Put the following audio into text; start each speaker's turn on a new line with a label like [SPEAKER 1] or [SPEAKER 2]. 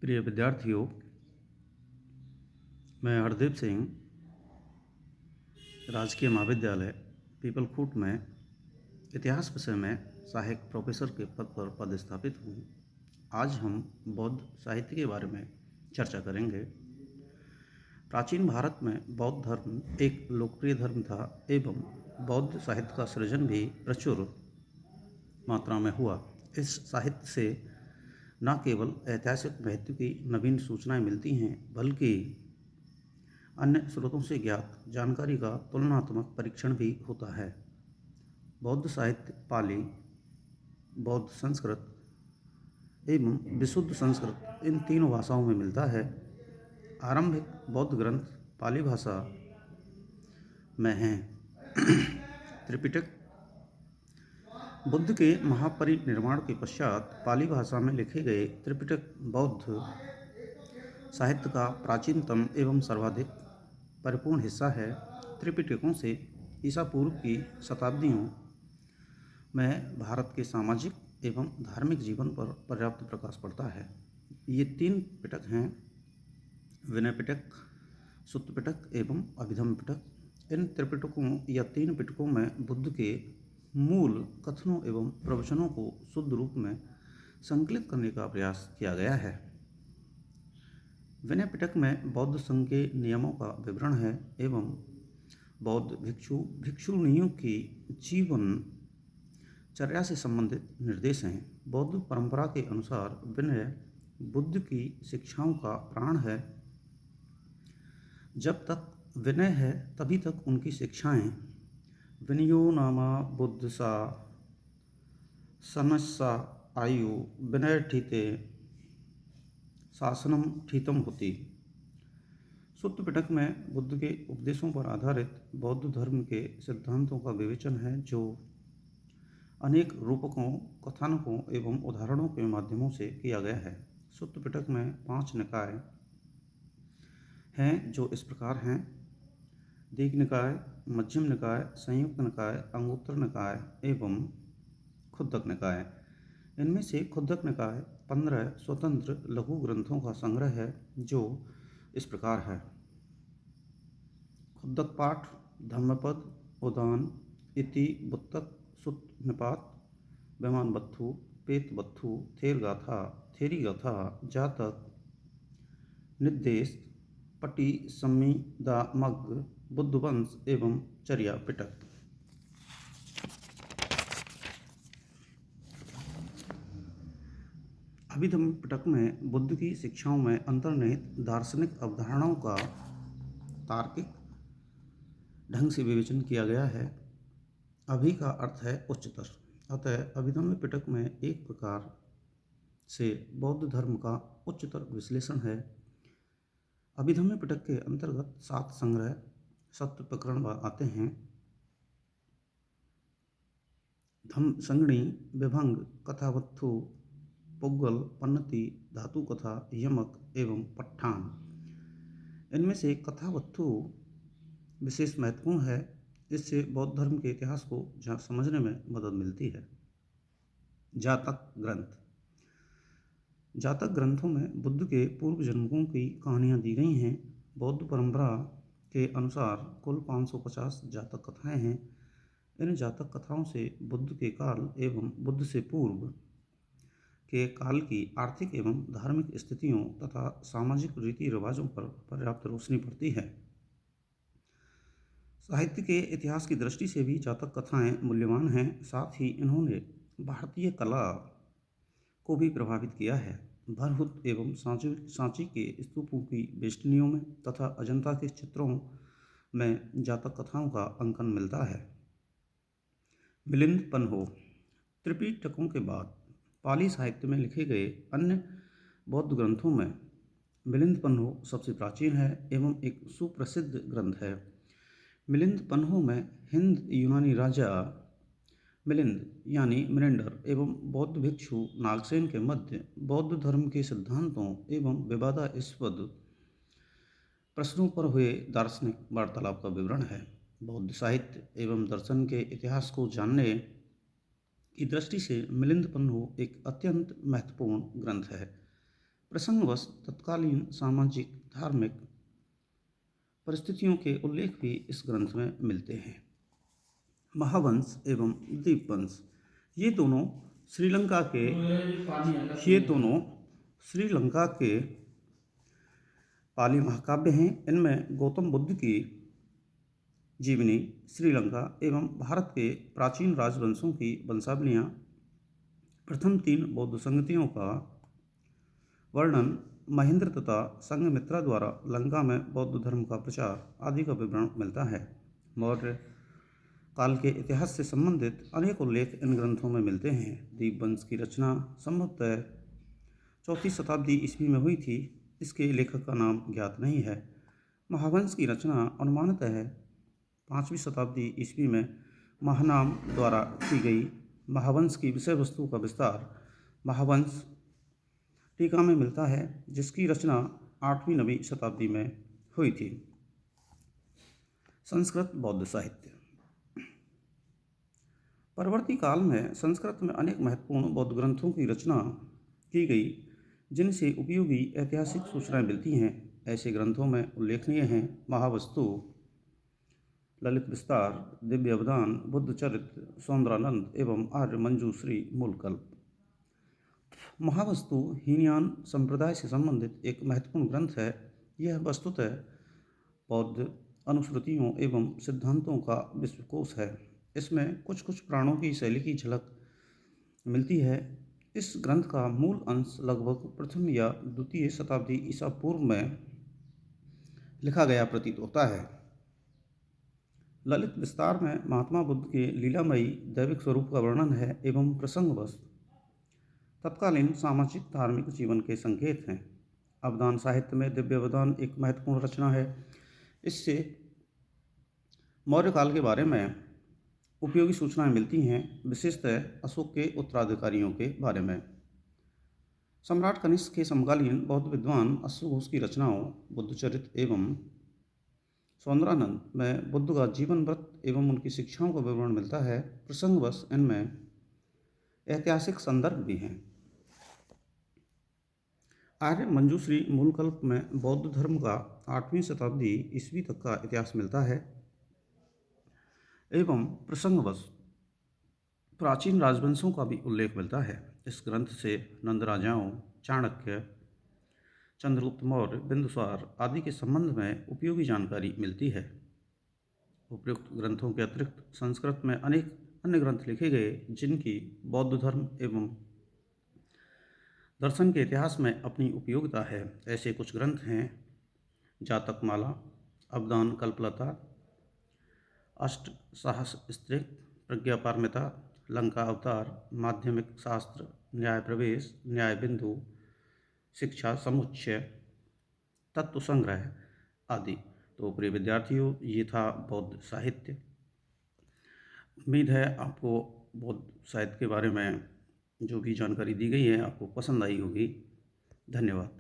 [SPEAKER 1] प्रिय विद्यार्थियों, मैं हरदीप सिंह राजकीय महाविद्यालय पीपलखूट में इतिहास विषय में सहायक प्रोफेसर के पद पर पदस्थापित हूँ। आज हम बौद्ध साहित्य के बारे में चर्चा करेंगे। प्राचीन भारत में बौद्ध धर्म एक लोकप्रिय धर्म था एवं बौद्ध साहित्य का सृजन भी प्रचुर मात्रा में हुआ। इस साहित्य से न केवल ऐतिहासिक महत्व की नवीन सूचनाएं मिलती हैं, बल्कि अन्य स्रोतों से ज्ञात जानकारी का तुलनात्मक परीक्षण भी होता है। बौद्ध साहित्य पाली, बौद्ध संस्कृत एवं विशुद्ध संस्कृत इन तीनों भाषाओं में मिलता है। आरंभिक बौद्ध ग्रंथ पाली भाषा में हैं। त्रिपिटक बुद्ध के महापरिनिर्वाण के पश्चात पाली भाषा में लिखे गए त्रिपिटक बौद्ध साहित्य का प्राचीनतम एवं सर्वाधिक परिपूर्ण हिस्सा है। त्रिपिटकों से ईसा पूर्व की शताब्दियों में भारत के सामाजिक एवं धार्मिक जीवन पर पर्याप्त प्रकाश पड़ता है। ये तीन पिटक हैं: विनय पिटक, सुत्त पिटक एवं अभिधम्म पिटक। इन त्रिपिटकों या तीन पिटकों में बुद्ध के मूल कथनों एवं प्रवचनों को शुद्ध रूप में संकलित करने का प्रयास किया गया है। विनय पिटक में बौद्ध संघ के नियमों का विवरण है एवं बौद्ध भिक्षुणियों की जीवन चर्या से संबंधित निर्देश हैं। बौद्ध परंपरा के अनुसार विनय बुद्ध की शिक्षाओं का प्राण है। जब तक विनय है तभी तक उनकी शिक्षाएं विनयो नामा बुद्ध सा सनस्सा आयु विनय ठीते शासनम ठीतम होती। सुत्त पिटक में बुद्ध के उपदेशों पर आधारित बौद्ध धर्म के सिद्धांतों का विवेचन है, जो अनेक रूपकों, कथानकों एवं उदाहरणों के माध्यमों से किया गया है। सुत्त पिटक में 5 निकाय हैं, जो इस प्रकार हैं: दीघ निकाय, मध्यम निकाय, संयुक्त निकाय, अंगुत्तर निकाय एवं खुद्दक निकाय। इनमें से खुद्दक निकाय 15 स्वतंत्र लघु ग्रंथों का संग्रह है, जो इस प्रकार है: खुद्दक पाठ, धम्मपद, उदान, इति बुत्तक, सुत्त निपात, विमान बत्थु, पेत बत्थु, थेर गाथा, थेरी गाथा, जातक, निर्देश, पटी, सम्मी, दा मग्ग, बुद्ध वंश एवं चर्या पिटक। अभिधम्म पिटक में बुद्ध की शिक्षाओं में अंतर्निहित दार्शनिक अवधारणाओं का तार्किक ढंग से विवेचन किया गया है। अभि का अर्थ है उच्चतर, अतः अभिधम्म पिटक में एक प्रकार से बौद्ध धर्म का उच्चतर विश्लेषण है। अभिधम्म पिटक के अंतर्गत 7 संग्रह सत्य प्रकरण आते हैं: धम्म संगणी, विभंग, कथावत्थु, पुग्गल, पन्नति, धातु कथा, यमक एवं पट्ठान। इनमें से कथावत्थु विशेष महत्वपूर्ण है। इससे बौद्ध धर्म के इतिहास को समझने में मदद मिलती है। जातक ग्रंथ। जातक ग्रंथों में बुद्ध के पूर्व जन्मों की कहानियाँ दी गई हैं। बौद्ध परंपरा के अनुसार कुल 550 जातक कथाएं हैं। इन जातक कथाओं से बुद्ध के काल एवं बुद्ध से पूर्व के काल की आर्थिक एवं धार्मिक स्थितियों तथा सामाजिक रीति रिवाजों पर पर्याप्त रोशनी पड़ती है। साहित्य के इतिहास की दृष्टि से भी जातक कथाएं मूल्यवान हैं। साथ ही इन्होंने भारतीय कला को भी प्रभावित किया है। भरहुत एवं सांची के स्तूपों की बेष्टनियों में तथा अजंता के चित्रों में जातक कथाओं का अंकन मिलता है। मिलिंद पन्हो। त्रिपिटकों के बाद पाली साहित्य में लिखे गए अन्य बौद्ध ग्रंथों में मिलिंद पन्हो सबसे प्राचीन है एवं एक सुप्रसिद्ध ग्रंथ है। मिलिंद पन्हो में हिंद यूनानी राजा मिलिंद यानी मिलिंडर एवं बौद्ध भिक्षु नागसेन के मध्य बौद्ध धर्म के सिद्धांतों एवं विवादास्पद प्रश्नों पर हुए दार्शनिक वार्तालाप का विवरण है। बौद्ध साहित्य एवं दर्शन के इतिहास को जानने की दृष्टि से मिलिंद पन्हो एक अत्यंत महत्वपूर्ण ग्रंथ है। प्रसंगवश तत्कालीन सामाजिक धार्मिक परिस्थितियों के उल्लेख भी इस ग्रंथ में मिलते हैं। महावंश एवं दीपवंश ये दोनों श्रीलंका के पाली महाकाव्य हैं। इनमें गौतम बुद्ध की जीवनी, श्रीलंका एवं भारत के प्राचीन राजवंशों की वंशावलियाँ, प्रथम 3 बौद्ध संगतियों का वर्णन, महेंद्र तथा संघमित्रा द्वारा लंका में बौद्ध धर्म का प्रचार आदि का विवरण मिलता है। मौर्य काल के इतिहास से संबंधित अनेक उल्लेख इन ग्रंथों में मिलते हैं। दीपवंश की रचना संभवतः 4वीं शताब्दी ईस्वी में हुई थी। इसके लेखक का नाम ज्ञात नहीं है। महावंश की रचना अनुमानतः 5वीं शताब्दी ईस्वी में महानाम द्वारा की गई। महावंश की विषय वस्तु का विस्तार महावंश टीका में मिलता है, जिसकी रचना 8वीं-9वीं शताब्दी में हुई थी। संस्कृत बौद्ध साहित्य। परवर्ती काल में संस्कृत में अनेक महत्वपूर्ण बौद्ध ग्रंथों की रचना की गई, जिनसे उपयोगी ऐतिहासिक सूचनाएं मिलती हैं। ऐसे ग्रंथों में उल्लेखनीय हैं महावस्तु, ललित विस्तार, दिव्य अवदान, बुद्ध चरित्र, सौंदरानंद एवं आर्य मंजूश्री मूलकल्प। महावस्तु हीनयान संप्रदाय से संबंधित एक महत्वपूर्ण ग्रंथ है। यह वस्तुतः बौद्ध अनुश्रुतियों एवं सिद्धांतों का विश्वकोश है। इसमें कुछ कुछ प्राणों की शैली की झलक मिलती है। इस ग्रंथ का मूल अंश लगभग प्रथम या द्वितीय शताब्दी ईसा पूर्व में लिखा गया प्रतीत होता है। ललित विस्तार में महात्मा बुद्ध के लीलामयी दैविक स्वरूप का वर्णन है एवं प्रसंगवश तत्कालीन सामाजिक धार्मिक जीवन के संकेत हैं। अवदान साहित्य में दिव्य अवदान एक महत्वपूर्ण रचना है। इससे मौर्य काल के बारे में उपयोगी सूचनाएं मिलती हैं, विशेषतः अशोक के उत्तराधिकारियों के बारे में। सम्राट कनिष्क के समकालीन बौद्ध विद्वान अश्वघोष की रचनाओं बुद्ध चरित्र एवं सौंदरानंद में बुद्ध का जीवन व्रत एवं उनकी शिक्षाओं का विवरण मिलता है। प्रसंगवश इनमें ऐतिहासिक संदर्भ भी हैं। आर्य मंजूश्री मूलकल्प में बौद्ध धर्म का 8वीं शताब्दी ईस्वी तक का इतिहास मिलता है एवं प्रसंगवश प्राचीन राजवंशों का भी उल्लेख मिलता है। इस ग्रंथ से नंद राजाओं, चाणक्य, चंद्रगुप्त मौर्य, बिंदुसार आदि के संबंध में उपयोगी जानकारी मिलती है। उपयुक्त ग्रंथों के अतिरिक्त संस्कृत में अनेक अन्य ग्रंथ लिखे गए, जिनकी बौद्ध धर्म एवं दर्शन के इतिहास में अपनी उपयोगिता है। ऐसे कुछ ग्रंथ हैं: जातकमाला, अवदान कल्पलता, अष्ट साहस स्तृक, प्रज्ञापारमिता, लंका अवतार, माध्यमिक शास्त्र, न्याय प्रवेश, न्याय बिंदु, शिक्षा समुच्चय, तत्व संग्रह आदि। तो प्रिय विद्यार्थियों, ये था बौद्ध साहित्य। उम्मीद है आपको बौद्ध साहित्य के बारे में जो भी जानकारी दी गई है आपको पसंद आई होगी। धन्यवाद।